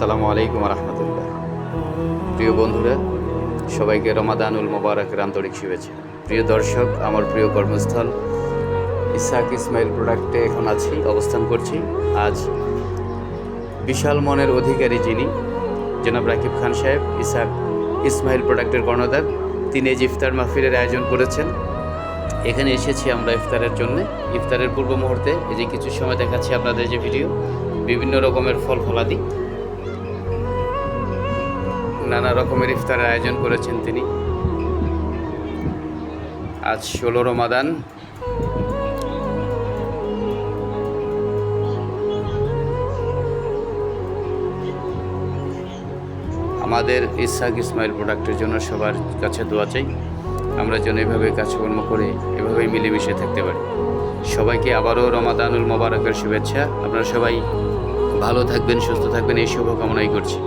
আসসালামু আলাইকুম রহমতুল্লাহ। প্রিয় বন্ধুরা, সবাইকে রমাদানুল মোবারকের আন্তরিক শুভেচ্ছা। প্রিয় দর্শক, আমার প্রিয় কর্মস্থল ইসহাক ইসমাইল প্রোডাক্টে এখন আছি, অবস্থান করছি। আজ বিশাল মনের অধিকারী যিনি জনাব রাকিব খান সাহেব, ইসহাক ইসমাইল প্রোডাক্টের কর্ণধার, তিনি এই ইফতার মাহফিলের আয়োজন করেছেন। এখানে এসেছি আমরা ইফতারের জন্য। ইফতারের পূর্ব মুহূর্তে এই যে কিছু সময় দেখাচ্ছি আপনাদের যে ভিডিও, বিভিন্ন রকমের ফল ফলাদি, নানা রকমের ইফতারের আয়োজন করেছেন তিনি। আজ 16 রমাদান। আমাদের ইসহাক ইসমাইল প্রোডাক্টের জন্য সবার কাছে দোয়া চাই, আমরা যেন এভাবে কাজকর্ম করে এভাবেই মিলেমিশে থাকতে পারি। সবাইকে আবারও রমাদানুল মোবারকের শুভেচ্ছা। আপনারা সবাই ভালো থাকবেন, সুস্থ থাকবেন, এই শুভকামনাই করছি।